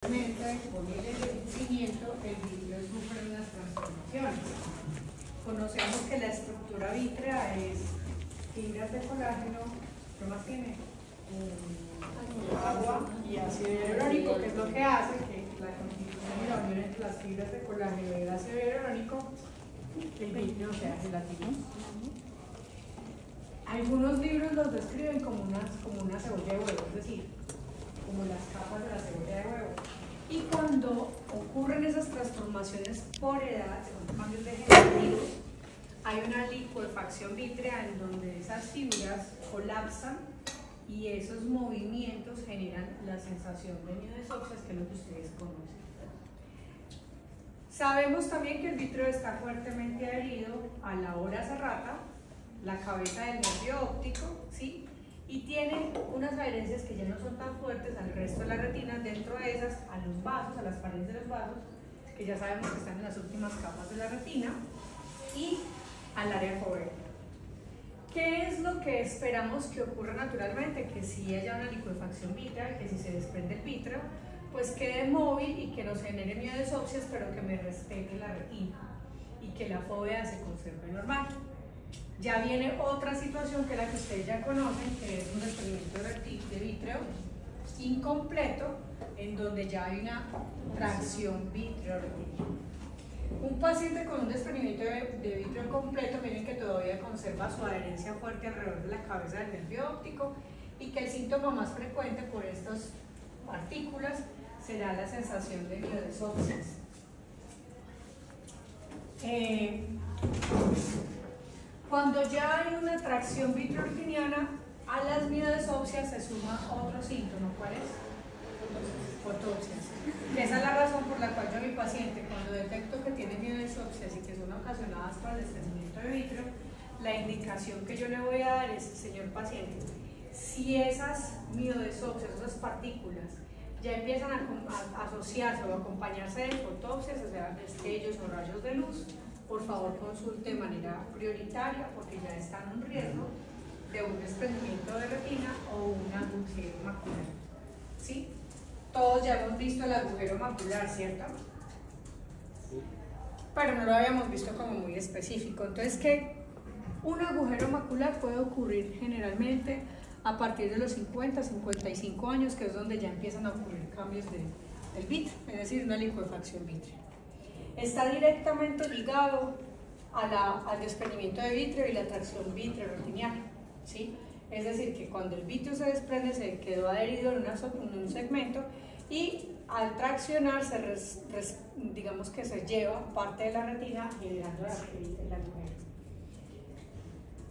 Con el envejecimiento, el vidrio sufre unas transformaciones. Conocemos que la estructura vítrea es fibras de colágeno, ¿qué más tiene? Agua y ácido hialurónico, que es lo que hace que la constitución y la unión entre las fibras de colágeno y el ácido hialurónico, el vidrio sea gelatinoso. Algunos libros los describen como una cebolla de huevo, es decir, como las capas de la cebolla de huevo. Y cuando ocurren esas transformaciones por edad, son cambios degenerativos, hay una licuefacción vítrea en donde esas fibras colapsan y esos movimientos generan la sensación de miodesoxias, que es lo que ustedes conocen. Sabemos también que el vítreo está fuertemente adherido a la hora serrata, la cabeza del nervio óptico, ¿sí? Y tiene unas adherencias que ya no son tan fuertes al resto de la retina, dentro de esas a los vasos, a las paredes de los vasos, que ya sabemos que están en las últimas capas de la retina, y al área fovea. ¿Qué es lo que esperamos que ocurra naturalmente? Que si haya una licuefacción vítrea, que si se desprende el vítreo, pues quede móvil y que nos genere miodesoxias, pero que me respete la retina y que la fovea se conserve normal. Ya viene otra situación que es la que ustedes ya conocen, que es un desprendimiento de vítreo incompleto, en donde ya hay una tracción vítreo-retina. Un paciente con un desprendimiento de vítreo completo, miren que todavía conserva su adherencia fuerte alrededor de la cabeza del nervio óptico y que el síntoma más frecuente por estas partículas será la sensación de miodesoxias. Cuando ya hay una tracción vitreoretiniana, a las miodesoxias se suma otro síntoma. ¿Cuál es? Fotopsias. Esa es la razón por la cual yo a mi paciente, cuando detecto que tiene miodesoxias y que son ocasionadas por el desprendimiento de vítreo, la indicación que yo le voy a dar es: señor paciente, si esas miodesoxias, esas partículas, ya empiezan a asociarse o a acompañarse de fotopsias, o sea, destellos o rayos de luz, por favor consulte de manera prioritaria, porque ya está en un riesgo de un desprendimiento de retina o un agujero macular. ¿Sí? Todos ya hemos visto el agujero macular, ¿cierto? Pero no lo habíamos visto como muy específico. Entonces, que un agujero macular puede ocurrir generalmente a partir de los 50, 55 años, que es donde ya empiezan a ocurrir cambios del vítreo, es decir, una licuefacción vítrea. Está directamente ligado al desprendimiento de vítreo y la tracción vitreoretiniana, ¿sí? Es decir, que cuando el vítreo se desprende, se quedó adherido en un segmento y al traccionar, digamos que se lleva parte de la retina generando el agujero.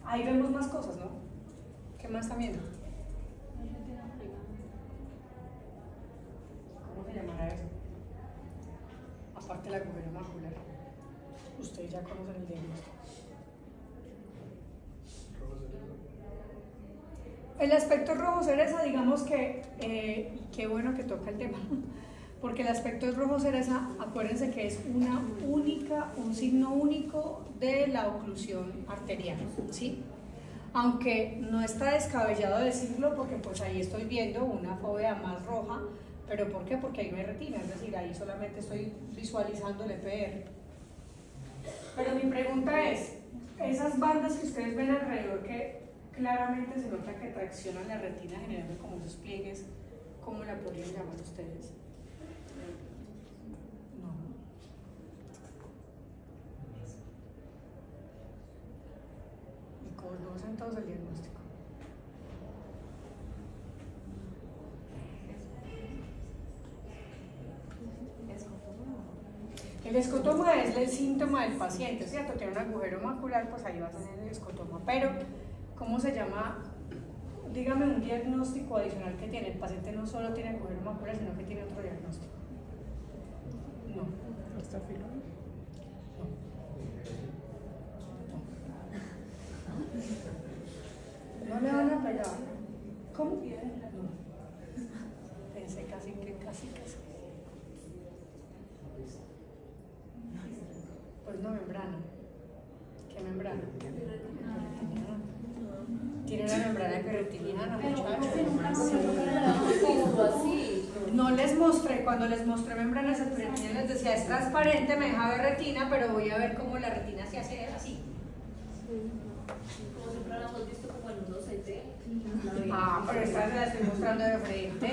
Ahí vemos más cosas, ¿no? ¿Qué más están viendo? ¿Cómo se llamará eso? Aparte del agujero macular. Ustedes ya conocen el diagnóstico. El aspecto rojo cereza, digamos que, qué bueno que toca el tema, porque el aspecto rojo cereza, acuérdense que es un signo único de la oclusión arterial, ¿sí? Aunque no está descabellado decirlo, porque pues ahí estoy viendo una fovea más roja. ¿Pero por qué? Porque ahí no hay retina, es decir, ahí solamente estoy visualizando el EPR. Pero mi pregunta es, esas bandas que ustedes ven alrededor, que claramente se nota que traccionan la retina generando como esos pliegues, ¿cómo la podrían llamar ustedes? No. Y conocen todos el diagnóstico. El escotoma es el síntoma del paciente, ¿cierto? Tiene un agujero macular, pues ahí va a tener el escotoma. Pero, ¿cómo se llama? Dígame un diagnóstico adicional que tiene. El paciente no solo tiene agujero macular, sino que tiene otro diagnóstico. No. ¿Está filo? No. No le van a pegar. ¿Cómo? No. Pensé casi. Pues una membrana. ¿Qué membrana? Tiene una membrana peritoniana, muchachos. No les mostré cuando les mostré membranas epirretinianas les decía, es transparente, me deja ver retina, pero voy a ver cómo la retina se hace así. Como siempre lo hemos visto como en unos CT. Ah, pero esta se la estoy mostrando de frente.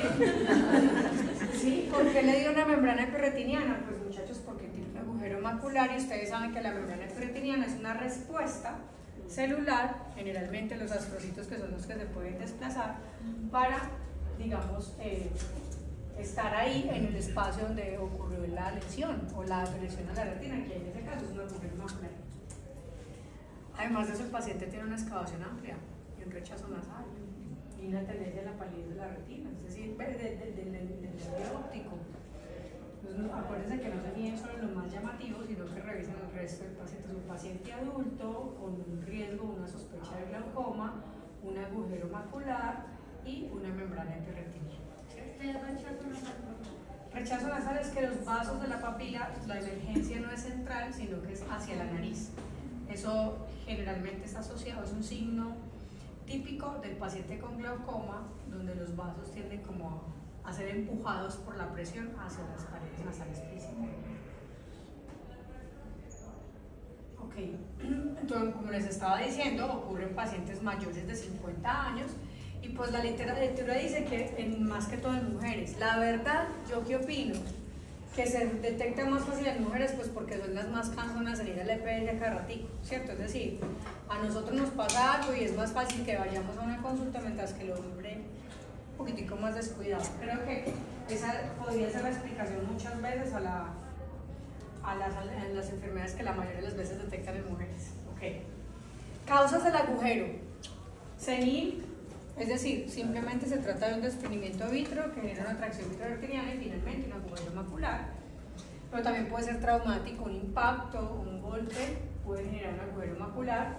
¿Sí? ¿Por qué le dio una membrana epirretiniana? Pues muchachos, porque tiene un agujero macular y ustedes saben que la membrana epirretiniana es una respuesta celular, generalmente los astrocitos que son los que se pueden desplazar para, digamos, estar ahí en el espacio donde ocurrió la lesión o la agresión a la retina, que en ese caso es un agujero macular. Además de eso, el paciente tiene una excavación amplia y un rechazo nasal y una tendencia a la palidez de la retina, es decir, del nervio óptico. Entonces, acuérdense que no se miden solo los más llamativos, sino que revisen el resto del paciente. Es un paciente adulto con un riesgo, una sospecha de glaucoma, un agujero macular y una membrana epirretiniana. Rechazo nasal es que los vasos de la papila, la emergencia no es central, sino que es hacia la nariz. Eso generalmente está asociado, es un signo típico del paciente con glaucoma, donde los vasos tienden como a ser empujados por la presión hacia las paredes nasales principalmente. Ok, entonces como les estaba diciendo, ocurre en pacientes mayores de 50 años y pues la literatura dice que más que todo en mujeres. La verdad, ¿yo qué opino? Que se detecta más fácil en mujeres, pues porque son las más cansonas en ir al EPS a cada ratico, ¿cierto? Es decir, a nosotros nos pasa algo y es más fácil que vayamos a una consulta mientras que el hombre un poquitico más descuidado. Creo que esa podría ser la explicación muchas veces a las enfermedades que la mayoría de las veces detectan en mujeres. Okay. Causas del agujero. Senil, es decir, simplemente se trata de un desprendimiento vítreo que genera una tracción vitreoretiniana y finalmente un agujero macular. Pero también puede ser traumático, un impacto, un golpe, puede generar un agujero macular.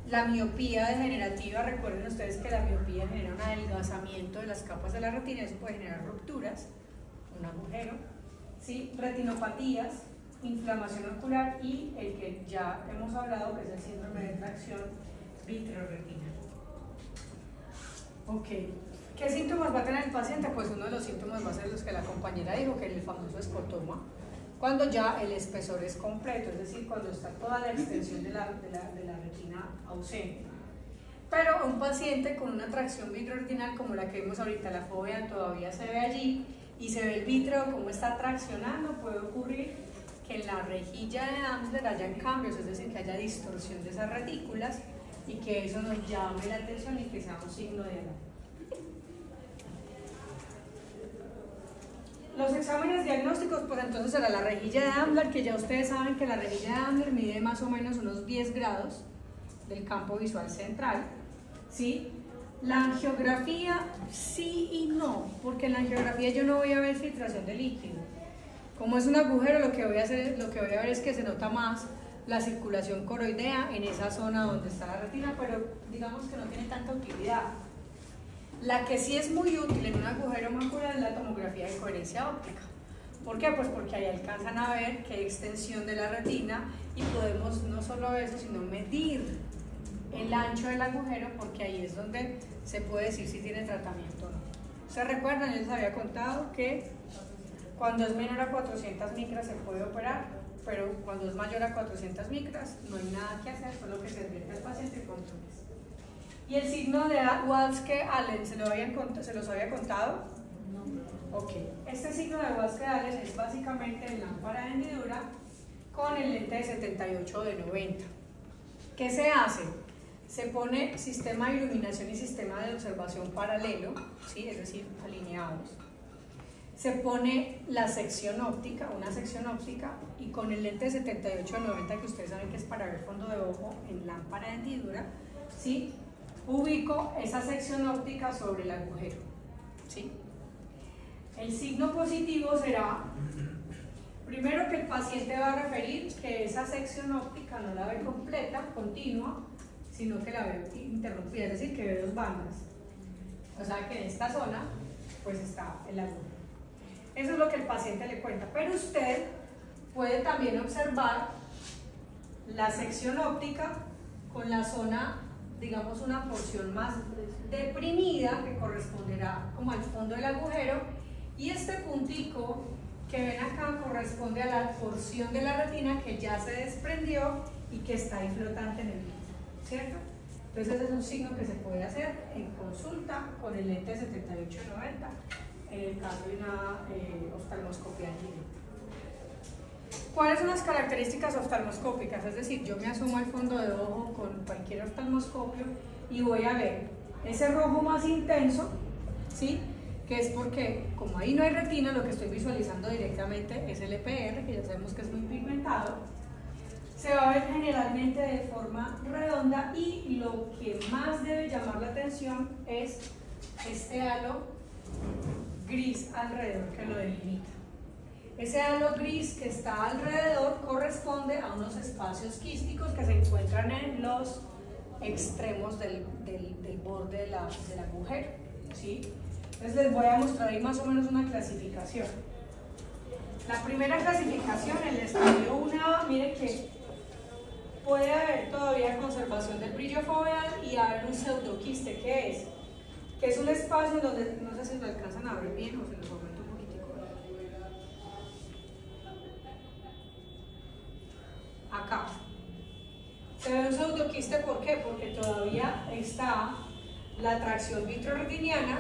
La miopía degenerativa, recuerden ustedes que la miopía genera un adelgazamiento de las capas de la retina, eso puede generar rupturas, un agujero, ¿sí? Retinopatías, inflamación ocular y el que ya hemos hablado, que es el síndrome de tracción vitreoretinal. Ok, ¿qué síntomas va a tener el paciente? Pues uno de los síntomas va a ser los que la compañera dijo, que es el famoso escotoma, cuando ya el espesor es completo, es decir, cuando está toda la extensión de la retina ausente. Pero un paciente con una tracción vitreoretinal como la que vimos ahorita, la fovea todavía se ve allí y se ve el vítreo como está traccionando, puede ocurrir que en la rejilla de Amsler hayan cambios, es decir, que haya distorsión de esas retículas y que eso nos llame la atención y que sea un signo de alarma. Los exámenes diagnósticos, pues entonces será la rejilla de Amsler, que ya ustedes saben que la rejilla de Amsler mide más o menos unos 10 grados del campo visual central, ¿sí? La angiografía sí y no, porque en la angiografía yo no voy a ver filtración de líquido. Como es un agujero, lo que voy a ver es que se nota más la circulación coroidea en esa zona donde está la retina, pero digamos que no tiene tanta utilidad. La que sí es muy útil en un agujero macular es la tomografía de coherencia óptica. ¿Por qué? Pues porque ahí alcanzan a ver qué extensión de la retina y podemos no solo eso, sino medir el ancho del agujero, porque ahí es donde se puede decir si tiene tratamiento o no. ¿Ustedes recuerdan? Yo les había contado que cuando es menor a 400 micras se puede operar, pero cuando es mayor a 400 micras no hay nada que hacer, solo que se advierte al paciente con controles. ¿Y el signo de Watzke-Allen se los había contado? No. Ok, este signo de Watzke-Allen es básicamente lámpara de hendidura con el lente de 78 de 90. ¿Qué se hace? Se pone sistema de iluminación y sistema de observación paralelo, ¿sí? Es decir, alineados. Se pone la sección óptica, una sección óptica, y con el lente de 78 de 90, que ustedes saben que es para ver fondo de ojo en lámpara de hendidura, ¿sí? Ubico esa sección óptica sobre el agujero, ¿sí? El signo positivo será, primero, que el paciente va a referir que esa sección óptica no la ve completa, continua, sino que la ve interrumpida, es decir, que ve dos bandas. O sea que en esta zona pues está el agujero. Eso es lo que el paciente le cuenta, pero usted puede también observar la sección óptica con la zona, digamos, una porción más deprimida que corresponderá como al fondo del agujero, Y este puntico que ven acá corresponde a la porción de la retina que ya se desprendió y que está ahí flotante en el vidrio, ¿cierto? Entonces ese es un signo que se puede hacer en consulta con el lente 7890 en el caso de una oftalmoscopia en línea. ¿Cuáles son las características oftalmoscópicas? Es decir, yo me asomo al fondo de ojo con cualquier oftalmoscopio y voy a ver ese rojo más intenso, ¿sí? Que es porque, como ahí no hay retina, lo que estoy visualizando directamente es el EPR, que ya sabemos que es muy pigmentado. Se va a ver generalmente de forma redonda y lo que más debe llamar la atención es este halo gris alrededor que lo delimita. Ese halo gris que está alrededor corresponde a unos espacios quísticos que se encuentran en los extremos del borde del agujero, ¿sí? Entonces les voy a mostrar ahí más o menos una clasificación. La primera clasificación, en el estadio 1, miren que puede haber todavía conservación del brillo foveal y haber un pseudoquiste. ¿Qué es? Que es un espacio donde, no sé si lo alcanzan a ver bien o se los aumento un poquitico. Acá. Se ve un pseudoquiste, ¿por qué? Porque todavía está la tracción vitroretiniana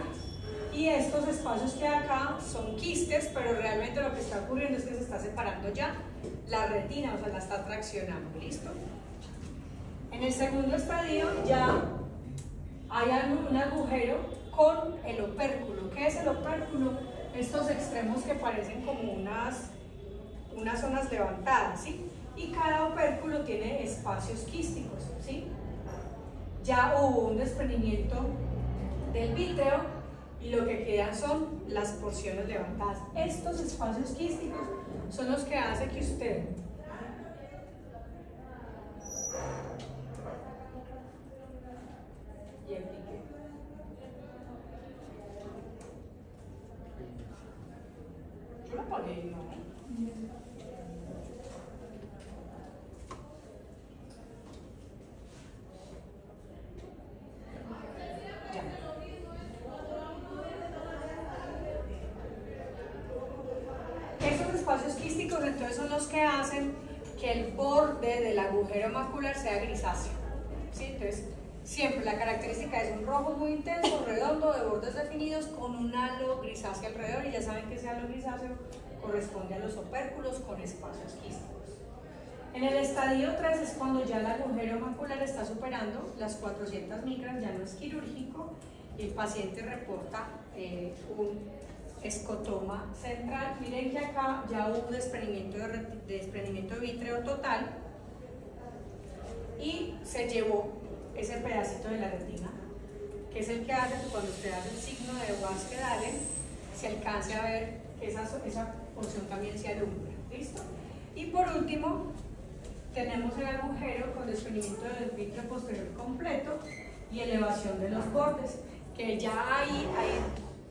y estos espacios que hay acá son quistes, pero realmente lo que está ocurriendo es que se está separando ya la retina, o sea, la está traccionando, ¿listo? En el segundo estadio ya hay un agujero con el opérculo. ¿Qué es el opérculo? Estos extremos que parecen como unas zonas levantadas, ¿sí? Y cada opérculo tiene espacios quísticos, ¿sí? Ya hubo un desprendimiento del vítreo y lo que quedan son las porciones levantadas. Estos espacios quísticos son los que hacen que usted y el pique. Yo lo apagué, ¿no? Espacios quísticos entonces son los que hacen que el borde del agujero macular sea grisáceo, ¿sí? Entonces siempre la característica es un rojo muy intenso, redondo, de bordes definidos con un halo grisáceo alrededor, y ya saben que ese halo grisáceo corresponde a los opérculos con espacios quísticos. En el estadio 3 es cuando ya el agujero macular está superando las 400 micras, ya no es quirúrgico y el paciente reporta un escotoma central. Miren que acá ya hubo un desprendimiento de vítreo total y se llevó ese pedacito de la retina, que es el que hace que cuando usted hace el signo de Waske-Dallen se alcance a ver que esa porción también se alumbra. ¿Listo? Y por último tenemos el agujero con desprendimiento del vítreo posterior completo y elevación de los bordes, que ya hay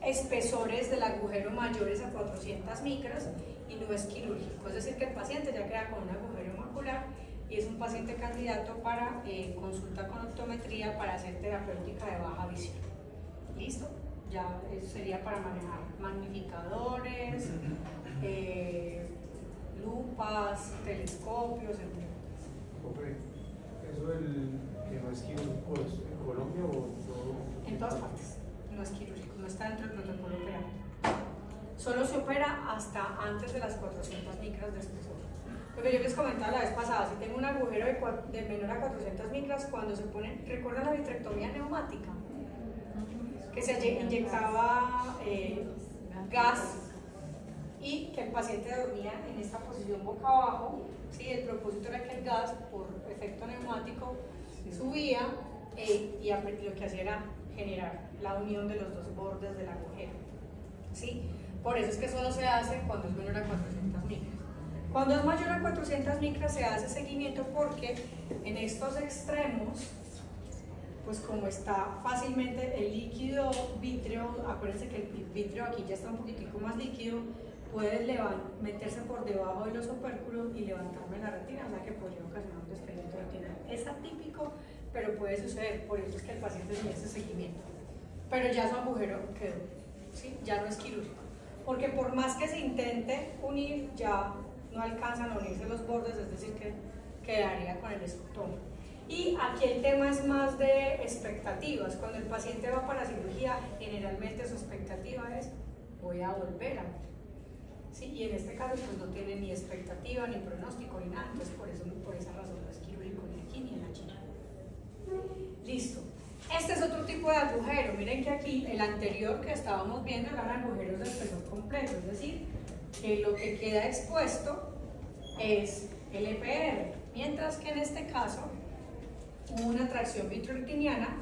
espesores del agujero mayores a 400 micras y no es quirúrgico, es decir que el paciente ya queda con un agujero macular y es un paciente candidato para consulta con optometría para hacer terapéutica de baja visión. ¿Listo? Ya eso sería para manejar magnificadores, lupas, telescopios, entre otros. ¿Eso que no es quirúrgico en Colombia o todo? En todas partes, no es quirúrgico. No está dentro del protocolo operario. Solo se opera hasta antes de las 400 micras de espesor. Lo que yo les comentaba la vez pasada, si tengo un agujero de menor a 400 micras, cuando se pone, ¿recuerdan la vitrectomía neumática? Que se inyectaba gas y que el paciente dormía en esta posición boca abajo, ¿sí? El propósito era que el gas, por efecto neumático, subía y lo que hacía era generar la unión de los dos bordes del agujero, ¿sí? Por eso es que solo se hace cuando es menor a 400 micras. Cuando es mayor a 400 micras se hace seguimiento porque en estos extremos, pues como está fácilmente el líquido vítreo, acuérdense que el vítreo aquí ya está un poquitico más líquido, puede meterse por debajo de los opérculos y levantarme la retina, o sea que podría ocasionar un desprendimiento retinal. Es atípico, pero puede suceder, por eso es que el paciente tiene ese seguimiento. Pero ya su agujero quedó, ¿sí? Ya no es quirúrgico. porque por más que se intente unir, ya no alcanzan a unirse los bordes, es decir, que quedaría con el escotoma. Y aquí el tema es más de expectativas. Cuando el paciente va para cirugía, generalmente su expectativa es: voy a volver a ver. Sí, y en este caso pues no tiene ni expectativa, ni pronóstico, ni nada, entonces por esa razón no es quirúrgico ni aquí ni en la China. Listo. Este es otro tipo de agujero. Miren que aquí el anterior que estábamos viendo eran agujeros del espesor completo, es decir, que lo que queda expuesto es el EPR, mientras que en este caso hubo una tracción vitreoretiniana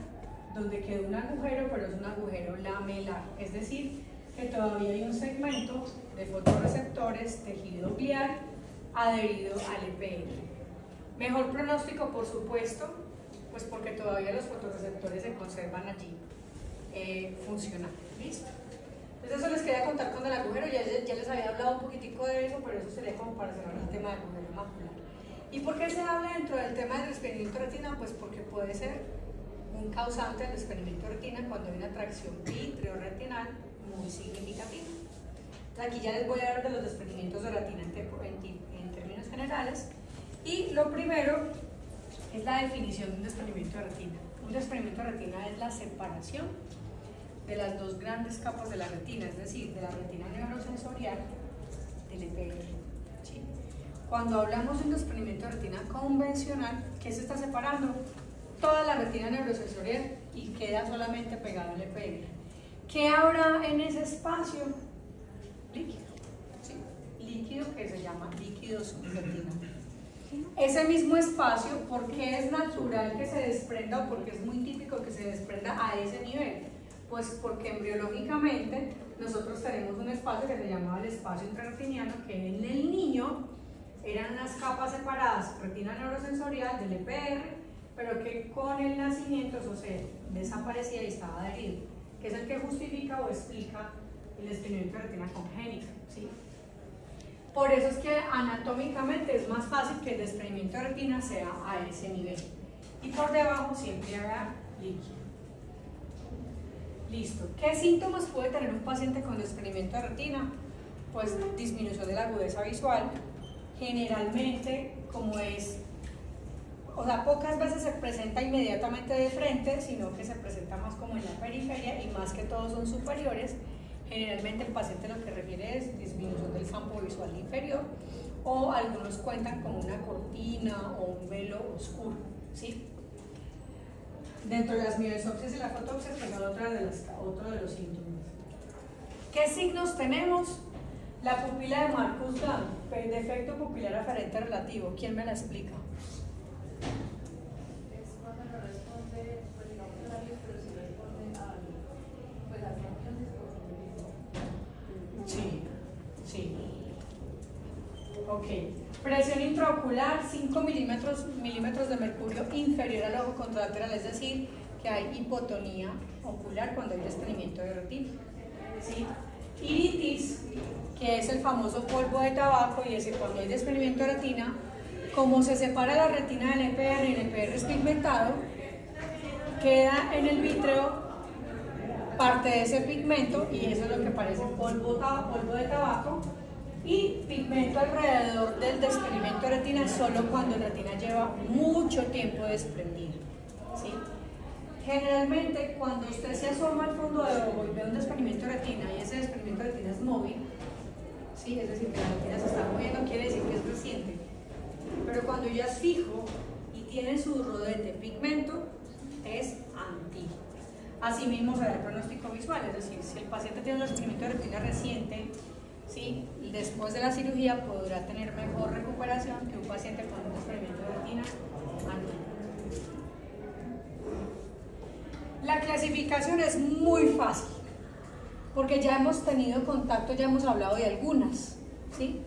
donde quedó un agujero, pero es un agujero lamelar, es decir, que todavía hay un segmento de fotorreceptores, tejido glial, adherido al EPR. Mejor pronóstico, por supuesto, pues porque todavía los fotorreceptores se conservan allí funcionando. ¿Listo? Entonces eso les quería contar con el agujero, ya les había hablado un poquitico de eso, pero eso sería como para cerrar el tema del agujero macular. ¿Y por qué se habla dentro del tema del desprendimiento de retina? Pues porque puede ser un causante del desprendimiento de retina cuando hay una tracción vitreoretinal muy significativa. Aquí ya les voy a hablar de los desprendimientos de retina en términos generales. Y lo primero es la definición de un desprendimiento de retina. Un desprendimiento de retina es la separación de las dos grandes capas de la retina, es decir, de la retina neurosensorial del EPR. ¿Sí? Cuando hablamos de un desprendimiento de retina convencional, ¿qué se está separando? Toda la retina neurosensorial y queda solamente pegado al EPR. ¿Qué habrá en ese espacio? Líquido. ¿Sí? Líquido que se llama líquido subretinal. Ese mismo espacio, ¿por qué es natural que se desprenda o porque es muy típico que se desprenda a ese nivel? Pues porque embriológicamente nosotros tenemos un espacio que se llamaba el espacio intrarretiniano, que en el niño eran unas capas separadas, retina neurosensorial del EPR, pero que con el nacimiento eso se desaparecía y estaba adherido, que es el que justifica o explica el desprendimiento de retina congénita. ¿Sí? Por eso es que anatómicamente es más fácil que el desprendimiento de retina sea a ese nivel. Y por debajo siempre habrá líquido. Listo. ¿Qué síntomas puede tener un paciente con desprendimiento de retina? Pues disminución de la agudeza visual. Generalmente, como es, o sea, pocas veces se presenta inmediatamente de frente, sino que se presenta más como en la periferia y más que todos son superiores. Generalmente el paciente lo que refiere es disminución del campo visual inferior, o algunos cuentan con una cortina o un velo oscuro. ¿Sí? Dentro de las mioesopsias y la fotopsia, pues otro de los síntomas. ¿Qué signos tenemos? La pupila de Marcus-Gant, defecto pupilar aferente relativo. ¿Quién me la explica? Es cuando no responde, pues digamos a la luz, pero sí responde a las máquinas. Sí, sí. Ok. Presión intraocular, 5 milímetros de mercurio inferior al ojo contralateral, es decir, que hay hipotonía ocular cuando hay desprendimiento de retina. ¿Sí? Iritis, que es el famoso polvo de tabaco, y ese cuando hay desprendimiento de retina, como se separa la retina del EPR y el EPR es pigmentado, queda en el vítreo parte de ese pigmento, y eso es lo que parece polvo de tabaco, y pigmento alrededor del desprendimiento de retina solo cuando la retina lleva mucho tiempo desprendida. ¿Sí? Generalmente cuando usted se asoma al fondo de ojo y ve un desprendimiento de retina y ese desprendimiento de retina es móvil, ¿sí? Es decir, que la retina se está moviendo, quiere decir que es reciente, pero cuando ya es fijo y tiene su rodete pigmento, es antiguo. Asimismo se da el pronóstico visual, es decir, si el paciente tiene un desprendimiento de retina reciente, ¿sí? Después de la cirugía podrá tener mejor recuperación que un paciente con un desprendimiento de retina antiguo. La clasificación es muy fácil, porque ya hemos tenido contacto, ya hemos hablado de algunas. ¿Sí?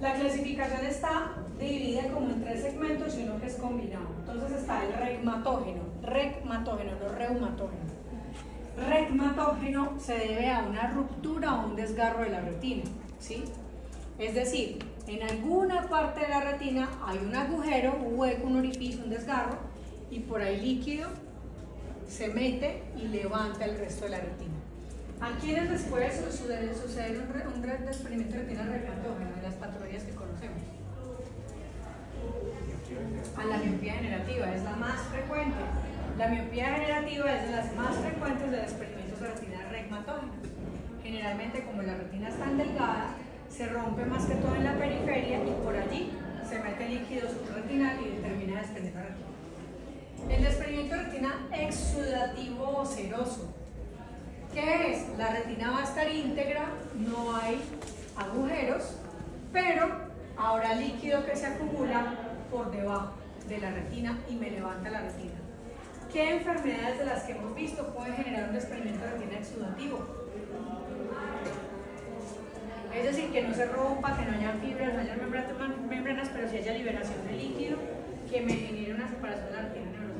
La clasificación está dividida como en 3 segmentos y uno que es combinado. Entonces está el regmatógeno, no reumatógeno. Regmatógeno se debe a una ruptura o un desgarro de la retina, ¿sí? Es decir, en alguna parte de la retina hay un agujero, un hueco, un orificio, un desgarro, y por ahí líquido se mete y levanta el resto de la retina. ¿A quiénes les puede suceder un desprendimiento de retina regmatógeno de las patologías que conocemos? A la miopía generativa, es la más frecuente. La miopía generativa es de las más frecuentes de desprendimientos de retina regmatógena. Generalmente, como la retina es tan delgada, se rompe más que todo en la periferia y por allí se mete líquido subretinal y determina desprender la retina. El desprendimiento de retina exudativo o seroso. ¿Qué es? La retina va a estar íntegra, no hay agujeros, pero habrá líquido que se acumula por debajo de la retina y me levanta la retina. ¿Qué enfermedades de las que hemos visto pueden generar un desprendimiento de retina exudativo? Es decir, que no se rompa, que no haya fibras, no haya membranas, pero si haya liberación de líquido que me genere una separación de la retina neuronal.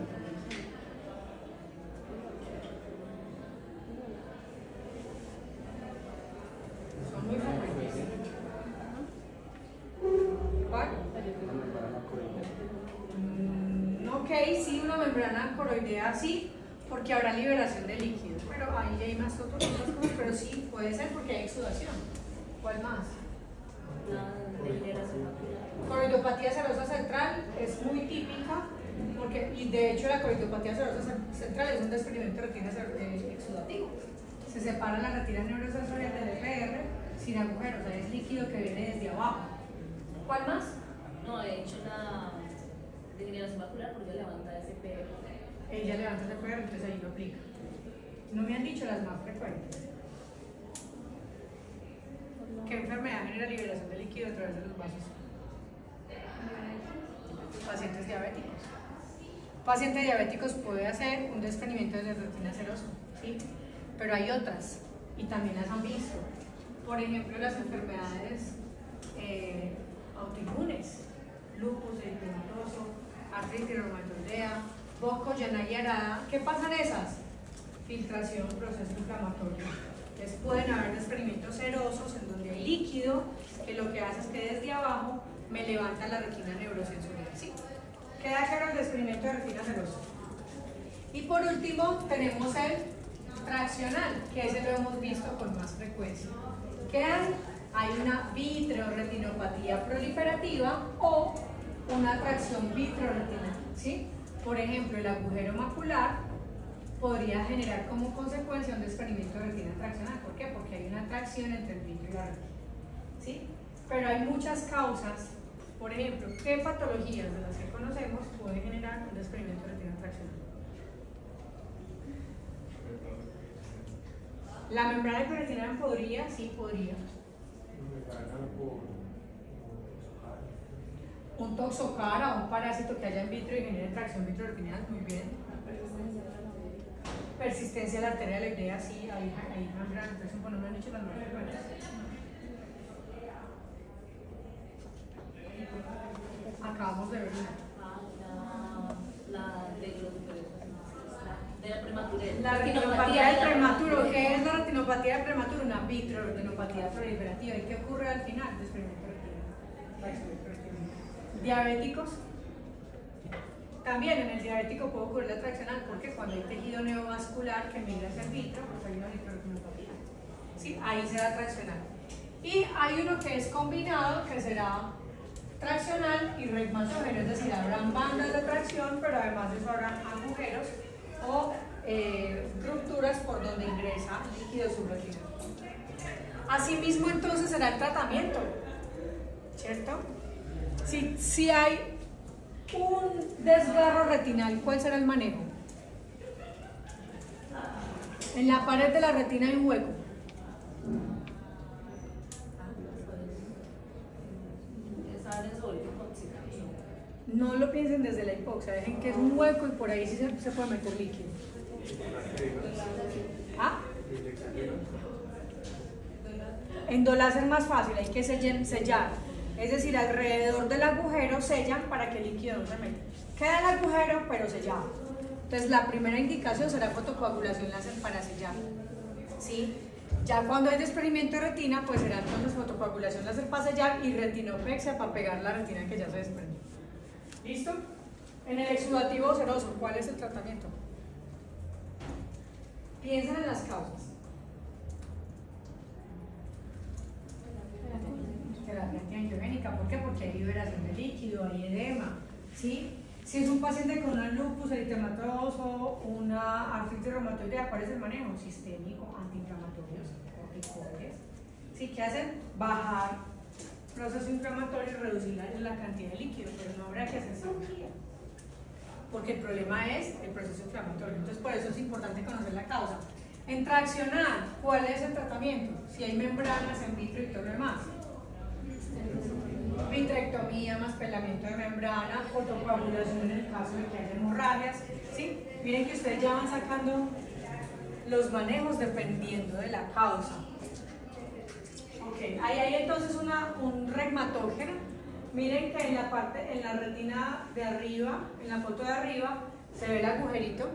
Son muy frecuentes. ¿Cuál? Ok, sí, una membrana coroidea sí, porque habrá liberación de líquido, pero ahí hay más otras cosas, pero sí, puede ser porque hay exudación. ¿Cuál más? La degeneración macular. Coroidopatía serosa central es muy típica, y de hecho la coroidopatía serosa central es un desprendimiento de retina exudativo. Se separa la retina neurosensorial del FR sin agujeros, o sea, es líquido que viene desde abajo. ¿Cuál más? No, de hecho la degeneración macular porque levanta ese PR. Ella levanta ese FR, entonces ahí lo aplica. No me han dicho las más frecuentes. ¿Qué enfermedad genera liberación de líquido a través de los vasos? Pacientes diabéticos. Pacientes diabéticos puede hacer un desprendimiento de retina seroso, ¿sí? Pero hay otras y también las han visto. Por ejemplo, las enfermedades autoinmunes, lupus eritematoso, artritis reumatoidea, Bocco, Llana y Arada. ¿Qué pasa en esas? Filtración, proceso inflamatorio. Entonces pueden haber desprendimientos serosos en donde hay líquido que lo que hace es que desde abajo me levanta la retina neurosensorial. ¿Sí? Queda claro el desprendimiento de retina serosa. Y por último tenemos el traccional, que ese lo hemos visto con más frecuencia. ¿Qué hay? Hay una vitreoretinopatía proliferativa o una tracción vitreoretinal. ¿Sí? Por ejemplo, el agujero macular podría generar como consecuencia un desprendimiento de retina traccional. ¿Por qué? Porque hay una atracción entre el vitro y la retina. ¿Sí? Pero hay muchas causas. Por ejemplo, ¿qué patologías de las que conocemos pueden generar un desprendimiento de retina traccional? ¿La membrana hiperretinal podría? Sí, podría. Un toxocara, un parásito que haya en vitro y genere tracción vitreoretinal, muy bien. Persistencia de la arteria de la idea, sí, hay membrana, entonces no me han hecho las más frecuentes. Acabamos de ver de la prematurez. La retinopatía del prematuro. ¿Qué es la retinopatía del prematuro? Una vitreoretinopatía proliferativa. ¿Y qué ocurre al final? Desprendimiento de retina. Diabéticos. También en el diabético puede ocurrir la traccional porque cuando hay tejido neovascular que migra hacia el vitro, pues hay una vitreoretinopatía. ¿Sí? Ahí se da traccional. Y hay uno que es combinado, que será traccional y regmatógeno, es decir, habrán bandas de tracción, pero además de eso habrán agujeros o rupturas por donde ingresa líquido subretinal. Asimismo, entonces será el tratamiento, ¿cierto? Si hay un desgarro retinal, ¿cuál será el manejo? En la pared de la retina hay un hueco. No lo piensen desde la hipoxia, dejen que es un hueco y por ahí sí se puede meter líquido. ¿Ah? Endoláser más fácil, hay que sellar. Es decir, alrededor del agujero sellan para que el líquido no se meta. Queda el agujero, pero sellado. Entonces, la primera indicación será fotocoagulación láser para sellar. ¿Sí? Ya cuando hay desprendimiento de retina, pues será entonces fotocoagulación láser para sellar y retinopexia para pegar la retina que ya se desprendió. ¿Listo? En el exudativo seroso, ¿cuál es el tratamiento? Piensen en las causas. terapia antiangiogénica. ¿Por qué? Porque hay liberación de líquido, hay edema, ¿sí? Si es un paciente con una lupus eritematoso, una artritis reumatoidea, ¿cuál es el manejo? Sistémico, antiinflamatorios, corticoides, ¿sí? Que hacen bajar proceso inflamatorio y reducir la cantidad de líquido, pero no habrá que hacer cirugía, porque el problema es el proceso inflamatorio. Entonces, por eso es importante conocer la causa. En traccionar, ¿cuál es el tratamiento? Si hay membranas en vitro y todo lo demás. Vitrectomía más pelamiento de membrana, fotocoagulación en el caso de que haya hemorragias, ¿sí? Miren que ustedes ya van sacando los manejos dependiendo de la causa. Ok, ahí hay entonces un regmatógeno. Miren que en la retina de arriba, en la foto de arriba, se ve el agujerito,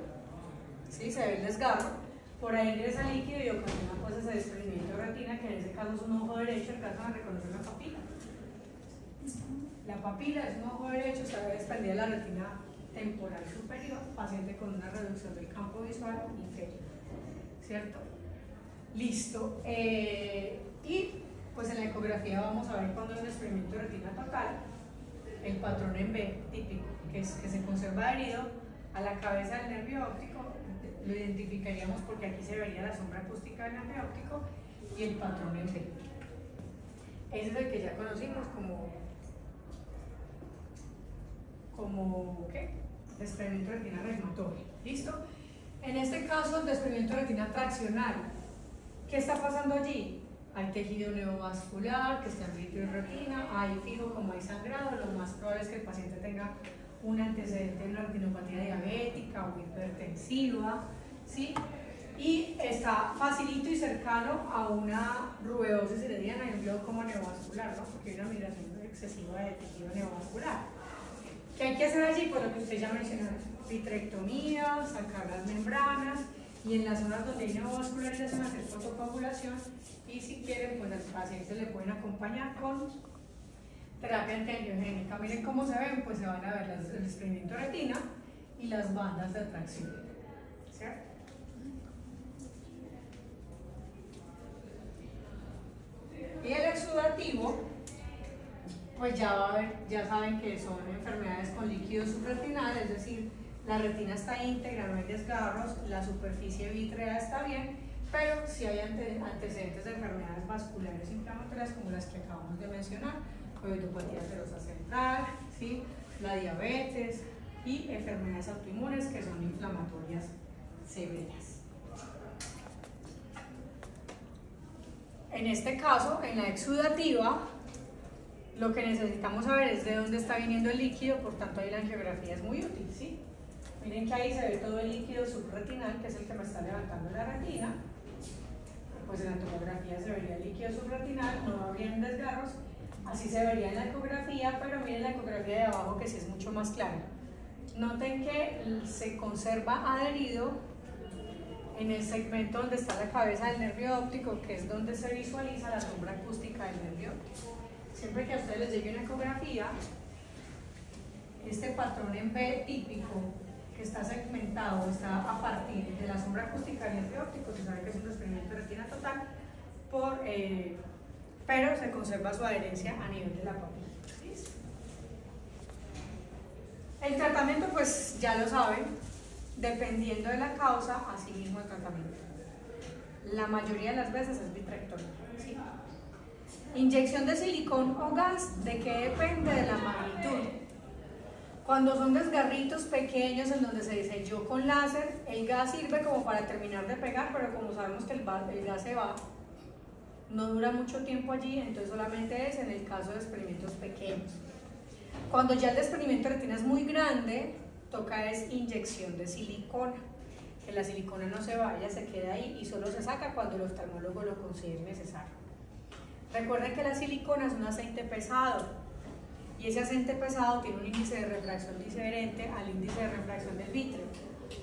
¿sí? Se ve el desgarro. Por ahí ingresa líquido y ocasiona pues ese desprendimiento de retina, que en ese caso es un ojo derecho, el caso de reconocer la papila. La papila es un ojo derecho, se ve desprendida la retina temporal superior, paciente con una reducción del campo visual inferior, ¿cierto? Listo. Y pues en la ecografía vamos a ver cuando hay un desprendimiento de retina total, el patrón en B típico, que se conserva adherido a la cabeza del nervio óptico. Lo identificaríamos porque aquí se vería la sombra acústica del nervio óptico y el patrón en B. Ese es el que ya conocimos como ¿qué? Desprendimiento de retina regmatoria. ¿Listo? En este caso, el desprendimiento de retina traccional. ¿Qué está pasando allí? Hay tejido neovascular que está en vitro y retina, hay fijo como hay sangrado, lo más probable es que el paciente tenga un antecedente de una retinopatía diabética o hipertensiva, ¿sí? Y está facilito y cercano a una rubeosis herediana y un glaucoma neovascular, ¿no? Porque hay una migración excesiva de tejido neovascular. ¿Qué hay que hacer allí? Pues lo que usted ya mencionó, vitrectomía, sacar las membranas, y en las zonas donde hay neovascularización hacer fotocoagulación, y si quieren, pues al paciente le pueden acompañar con terapia antiangiogénica. Miren cómo se ven, pues se van a ver el desprendimiento de retina y las bandas de tracción, ¿cierto? Y el exudativo, pues ya saben que son enfermedades con líquido subretinal, es decir, la retina está íntegra, no hay desgarros, la superficie vítrea está bien, pero sí hay antecedentes de enfermedades vasculares inflamatorias como las que acabamos de mencionar, coidopatía serosa central, ¿sí? La diabetes y enfermedades autoinmunes que son inflamatorias severas. En este caso, en la exudativa, lo que necesitamos saber es de dónde está viniendo el líquido, por tanto ahí la angiografía es muy útil, ¿sí? Miren que ahí se ve todo el líquido subretinal, que es el que me está levantando la retina. Pues en la tomografía se vería el líquido subretinal, no habrían desgarros, así se vería en la ecografía, pero miren la ecografía de abajo que sí es mucho más clara. Noten que se conserva adherido en el segmento donde está la cabeza del nervio óptico, que es donde se visualiza la sombra acústica del nervio óptico. Siempre que a ustedes les llegue una ecografía, este patrón en B típico, que está segmentado, está a partir de la sombra acústica del nervio óptico, se sabe que es un desprendimiento de retina total, pero se conserva su adherencia a nivel de la papila. ¿Listo? El tratamiento, pues ya lo saben, dependiendo de la causa, así mismo el tratamiento. La mayoría de las veces es vitrectomía. ¿Sí? Inyección de silicón o gas, ¿de qué depende? De la magnitud. Cuando son desgarritos pequeños en donde se selló con láser, el gas sirve como para terminar de pegar, pero como sabemos que el gas se va, no dura mucho tiempo allí, entonces solamente es en el caso de desprendimientos pequeños. Cuando ya el desprendimiento de retina es muy grande, toca es inyección de silicona, que la silicona no se vaya, se queda ahí y solo se saca cuando el oftalmólogo lo considere necesario. Recuerden que la silicona es un aceite pesado, y ese aceite pesado tiene un índice de refracción diferente al índice de refracción del vítreo.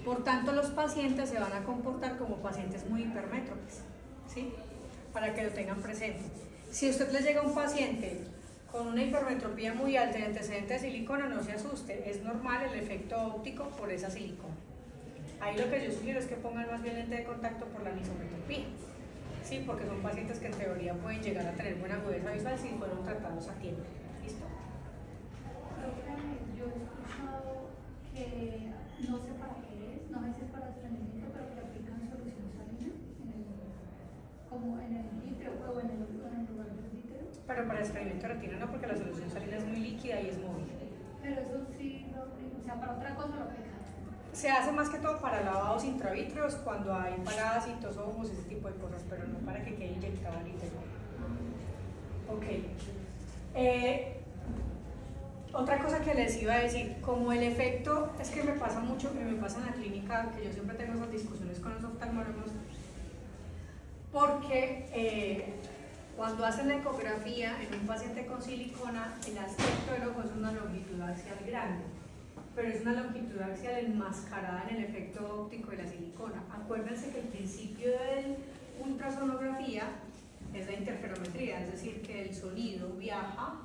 Por tanto, los pacientes se van a comportar como pacientes muy hipermétropes, ¿sí? Para que lo tengan presente. Si a usted le llega un paciente con una hipermetropía muy alta y antecedente de silicona, no se asuste, es normal el efecto óptico por esa silicona. Ahí lo que yo sugiero es que pongan más bien lente de contacto por la anisometropía. ¿sí? Porque son pacientes que en teoría pueden llegar a tener buena agudeza visual si fueron tratados a tiempo. ¿Listo? Yo he escuchado que no sé para qué es, no sé si es para desprendimiento, pero que aplican solución salina como en el vítreo o en el lugar del vítreo. Pero para experimento de retina no, porque la solución salina es muy líquida y es móvil. Pero eso sí lo aplican, o sea, para otra cosa lo aplican. Se hace más que todo para lavados intravítreos cuando hay parásitos, hongos, ese tipo de cosas, pero no para que quede inyectado al interior. Ok. Otra cosa que les iba a decir, como el efecto, es que me pasa mucho, me pasa en la clínica, que yo siempre tengo esas discusiones con los oftalmólogos, porque cuando hacen la ecografía en un paciente con silicona, el aspecto del ojo es una longitud axial grande, pero es una longitud axial enmascarada en el efecto óptico de la silicona. Acuérdense que el principio de la ultrasonografía es la interferometría, es decir, que el sonido viaja,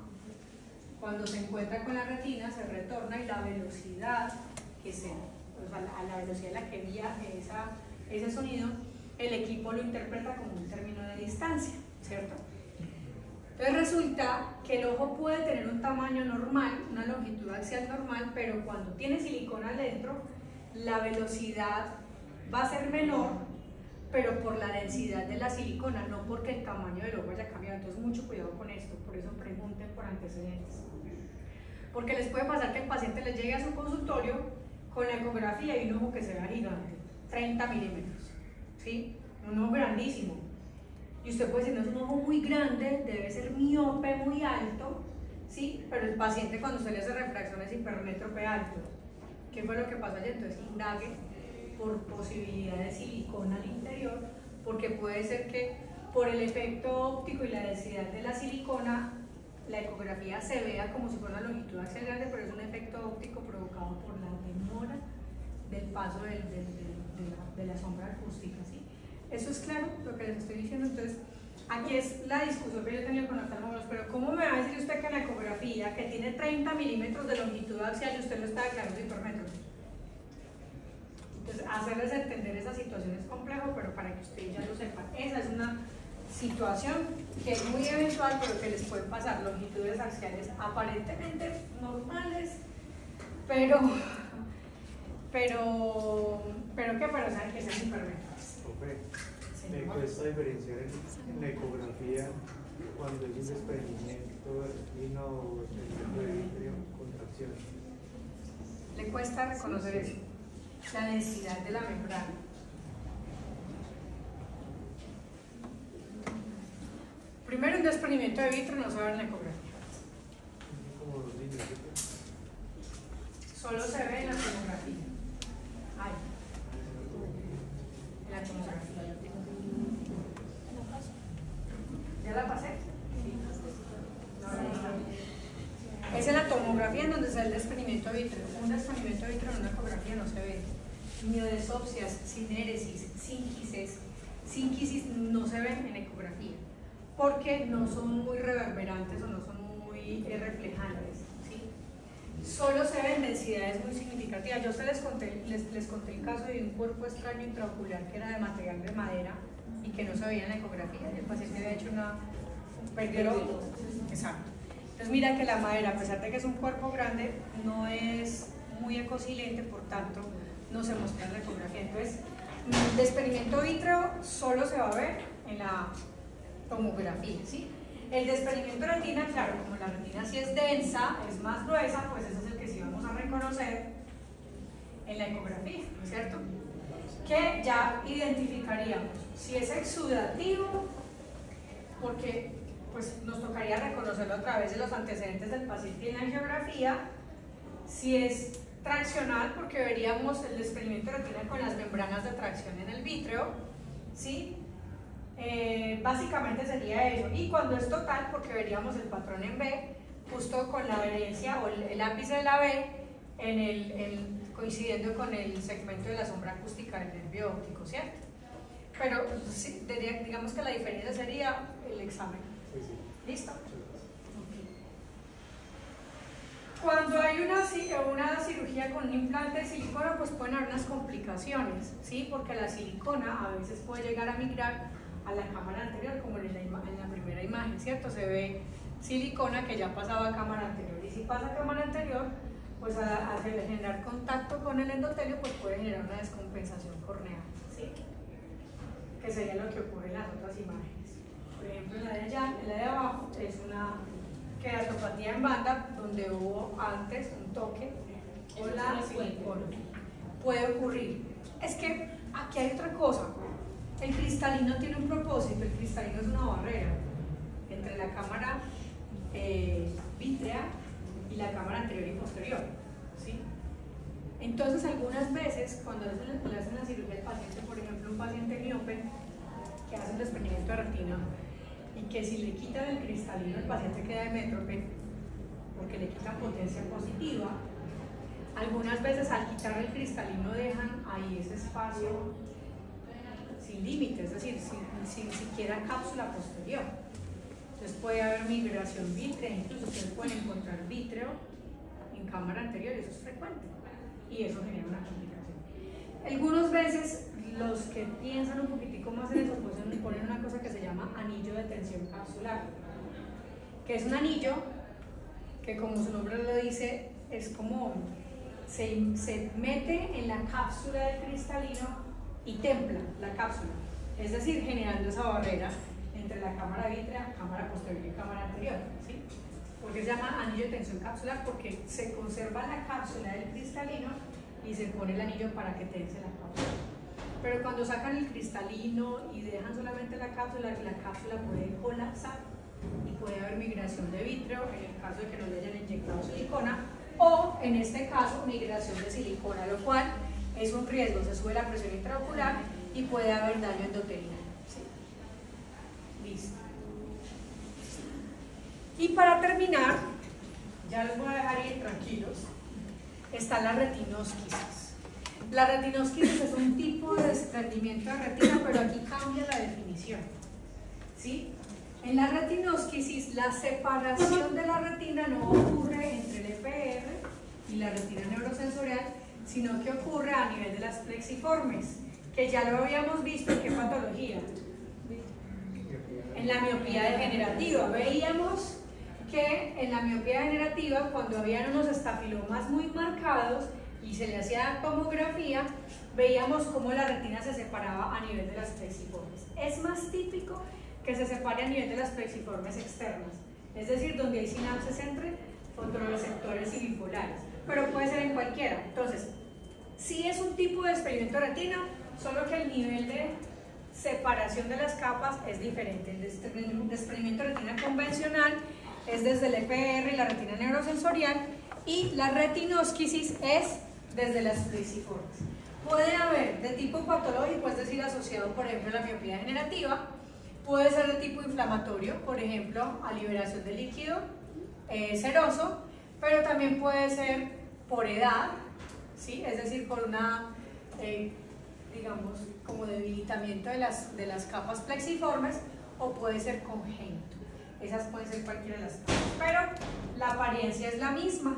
cuando se encuentra con la retina se retorna y la velocidad que sea, o sea, a la velocidad a la que viaje ese sonido, el equipo lo interpreta como un término de distancia, ¿cierto? Entonces resulta que el ojo puede tener un tamaño normal, una longitud axial normal, pero cuando tiene silicona dentro, la velocidad va a ser menor, pero por la densidad de la silicona, no porque el tamaño del ojo haya cambiado. Entonces mucho cuidado con esto, por eso pregunten por antecedentes. Porque les puede pasar que el paciente les llegue a su consultorio con la ecografía y un ojo que se vea gigante, 30 milímetros, ¿sí? Un ojo grandísimo. Y usted puede decir, no es un ojo muy grande, debe ser miope, muy alto, ¿sí? Pero el paciente cuando usted le hace refracción es hipermétrope alto. ¿Qué fue lo que pasó ayer? Entonces indague por posibilidad de silicona al interior, porque puede ser que por el efecto óptico y la densidad de la silicona, la ecografía se vea como si fuera una longitud axial grande, pero es un efecto óptico provocado por la demora del paso de la sombra acústica, ¿sí? Eso es claro lo que les estoy diciendo. Entonces aquí es la discusión que yo he tenido con oftalmólogos, pero ¿cómo me va a decir usted que la ecografía, que tiene 30 milímetros de longitud axial y usted lo está declarando hipermétrope? Entonces hacerles entender esa situación es complejo, pero para que ustedes ya lo sepan, esa es una situación que es muy eventual, pero que les puede pasar longitudes axiales aparentemente normales, pero saben que es hipermétrope. Me cuesta diferenciar en la ecografía cuando es un desprendimiento de retina o desprendimiento de vítreo, contracción. Le cuesta reconocer eso, la densidad de la membrana. Primero, un desprendimiento de vítreo no se ve en la ecografía. Como los niños, ¿cierto? Solo se ve en la tomografía. Ahí. En la tomografía. ¿Ya la pasé? No. Es en la tomografía en donde se ve el desprendimiento de vítreo. Un desprendimiento de vítreo en una ecografía no se ve. Miodesopsias, sinéresis, sínquisis no se ven en ecografía, porque no son muy reverberantes o no son muy reflejantes, ¿sí? Solo se ven densidades muy significativas. Yo les conté el caso de un cuerpo extraño intraocular que era de material de madera y que no se veía en la ecografía. El paciente había hecho perdió el ojo. Exacto. Entonces mira que la madera, a pesar de que es un cuerpo grande, no es muy ecosilente, por tanto no se muestra en la ecografía. Entonces el desprendimiento vítreo solo se va a ver en la tomografía, ¿sí? El desprendimiento de retina, claro, como la retina sí es densa, es más gruesa, pues ese es el que sí vamos a reconocer en la ecografía, ¿no es cierto? Que ya identificaríamos si es exudativo, porque pues nos tocaría reconocerlo a través de los antecedentes del paciente en la angiografía, si es traccional, porque veríamos el desprendimiento de retina con las membranas de tracción en el vítreo, ¿sí? Básicamente sería eso, y cuando es total, porque veríamos el patrón en B, justo con la adherencia o el ápice de la B coincidiendo con el segmento de la sombra acústica del nervio óptico, ¿cierto? Pero sí, digamos que la diferencia sería el examen. Sí, sí. ¿Listo? Cuando hay una cirugía con un implante de silicona, pues pueden haber unas complicaciones, ¿sí? Porque la silicona a veces puede llegar a migrar a la cámara anterior, como en la primera imagen, ¿cierto? Se ve silicona que ya pasaba a cámara anterior, y si pasa a cámara anterior, pues al generar contacto con el endotelio, pues puede generar una descompensación corneal, ¿sí? Que sería lo que ocurre en las otras imágenes. Por ejemplo, en la de allá, en la de abajo, es una queratopatía en banda, donde hubo antes un toque con la silicona. Puede ocurrir. Es que aquí hay otra cosa. El cristalino tiene un propósito. El cristalino es una barrera entre la cámara vítrea y la cámara anterior y posterior, ¿sí? Entonces, algunas veces, cuando le hacen la cirugía al paciente, por ejemplo, un paciente miope que hace un desprendimiento de retina, y que si le quitan el cristalino, el paciente queda hemétrope, porque le quitan potencia positiva. Algunas veces al quitarle el cristalino dejan ahí ese espacio sin límite, es decir, sin siquiera cápsula posterior. Entonces puede haber migración vítrea, incluso ustedes pueden encontrar vítreo en cámara anterior, eso es frecuente, y eso genera una complicación. Algunas veces los que piensan un poquitico más en eso pues ponen una cosa que se llama anillo de tensión capsular, que es un anillo que, como su nombre lo dice, es como se mete en la cápsula del cristalino y templa la cápsula, es decir, generando esa barrera entre la cámara vítrea, cámara posterior y cámara anterior, ¿sí? Porque se llama anillo de tensión capsular, porque se conserva la cápsula del cristalino y se pone el anillo para que tense la cápsula. Pero cuando sacan el cristalino y dejan solamente la cápsula puede colapsar y puede haber migración de vítreo en el caso de que no le hayan inyectado silicona, o en este caso migración de silicona, lo cual es un riesgo, se sube la presión intraocular y puede haber daño endotelial. ¿Sí? Listo. Y para terminar, ya los voy a dejar ir tranquilos, está la retinosquisis. La retinosquisis es un tipo de desprendimiento de retina, pero aquí cambia la definición, ¿sí? En la retinosquisis, la separación de la retina no ocurre entre el EPR y la retina neurosensorial, sino que ocurre a nivel de las plexiformes, que ya lo habíamos visto en qué patología. En la miopía degenerativa. Veíamos que en la miopía degenerativa, cuando habían unos estafilomas muy marcados y se le hacía tomografía, veíamos cómo la retina se separaba a nivel de las plexiformes. Es más típico que se separe a nivel de las plexiformes externas, es decir, donde hay sinapsis entre fotorreceptores y bipolares, pero puede ser en cualquiera. Entonces, sí es un tipo de desprendimiento de retina, solo que el nivel de separación de las capas es diferente. El desprendimiento de retina convencional es desde el EPR y la retina neurosensorial, y la retinosquisis es desde las plexiformes. Puede haber de tipo patológico, es decir, asociado por ejemplo a la miopía degenerativa, puede ser de tipo inflamatorio, por ejemplo a liberación de líquido seroso, pero también puede ser por edad, ¿sí? Es decir, por una digamos como debilitamiento de las capas plexiformes, o puede ser congénito. Esas pueden ser cualquiera de las capas, pero la apariencia es la misma.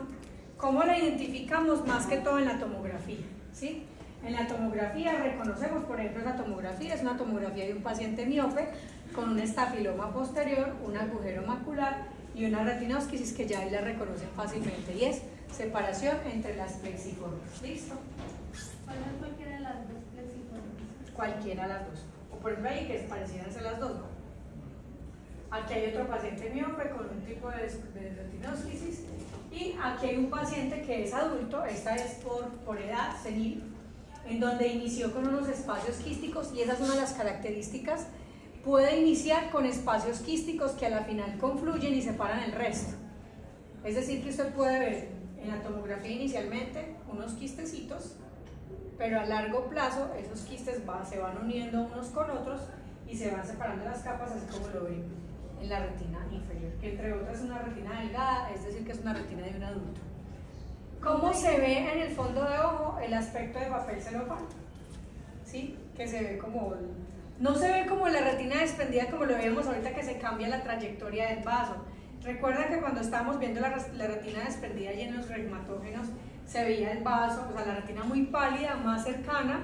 ¿Cómo la identificamos? Más que todo en la tomografía, ¿sí? En la tomografía reconocemos, por ejemplo, esa tomografía es una tomografía de un paciente miope con un estafiloma posterior, un agujero macular y una retinosquisis, que ya ahí la reconocen fácilmente, y es separación entre las plexiformes. ¿Listo? ¿Puede ser cualquiera de las dos plexiformes? Cualquiera de las dos. O por ejemplo ahí que parecieran ser las dos, ¿no? Aquí hay otro paciente miope con un tipo de retinosquisis, y aquí hay un paciente que es adulto, esta es por edad senil, en donde inició con unos espacios quísticos, y esa es una de las características. Puede iniciar con espacios quísticos que a la final confluyen y separan el resto. Es decir, que usted puede ver en la tomografía inicialmente unos quistecitos, pero a largo plazo esos quistes se van uniendo unos con otros y se van separando las capas, así como lo ven en la retina inferior, que entre otras es una retina delgada, es decir, que es una retina de un adulto. ¿Cómo se ve en el fondo de ojo el aspecto de papel celofán? ¿Sí? Que se ve como... No se ve como la retina desprendida como lo vemos ahorita, que se cambia la trayectoria del vaso. Recuerda que cuando estábamos viendo la retina desprendida y en los reumatógenos se veía el vaso, o sea, la retina muy pálida, más cercana,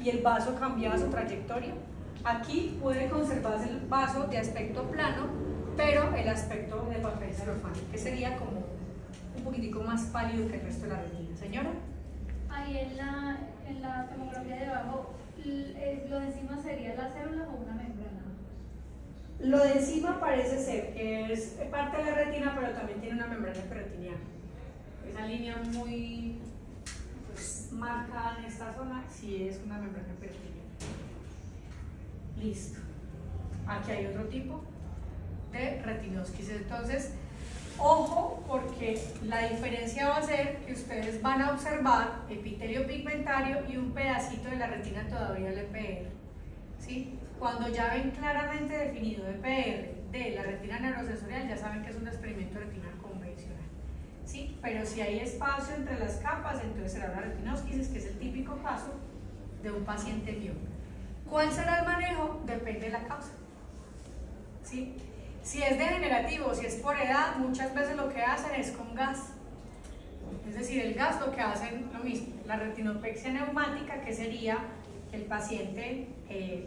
y el vaso cambiaba su trayectoria. Aquí puede conservarse el vaso de aspecto plano, pero el aspecto de papel celofán, que sería como un poquitico más pálido que el resto de la retina. Señora. Ahí en la tomografía de abajo, lo de encima sería la célula o una membrana. Lo de encima parece ser que es parte de la retina, pero también tiene una membrana peritoneal. Esa línea muy marcada en esta zona sí es una membrana peritoneal. Listo. Aquí hay otro tipo de retinosquisis. Entonces, ojo, porque la diferencia va a ser que ustedes van a observar epitelio pigmentario y un pedacito de la retina todavía LPR. ¿Sí? Cuando ya ven claramente definido EPR de la retina neurosensorial, ya saben que es un desprendimiento de retina convencional. ¿Sí? Pero si hay espacio entre las capas, entonces será una retinosquisis, que es el típico caso de un paciente miope. ¿Cuál será el manejo? Depende de la causa. ¿Sí? Si es degenerativo, si es por edad, muchas veces lo que hacen es con gas. Es decir, el gas lo que hacen lo mismo. La retinopexia neumática, que sería el paciente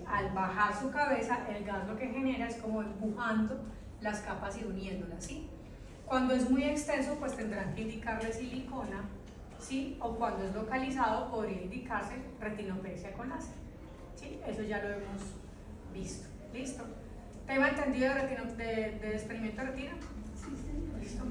al bajar su cabeza, el gas lo que genera es como empujando las capas y uniéndolas, ¿sí? Cuando es muy extenso, pues tendrán que indicarle silicona, ¿sí? O cuando es localizado, podría indicarse retinopexia con láser, ¿sí? Eso ya lo hemos visto. ¿Listo? ¿Tema entendido de desprendimiento de retina? Sí, sí. ¿Listo?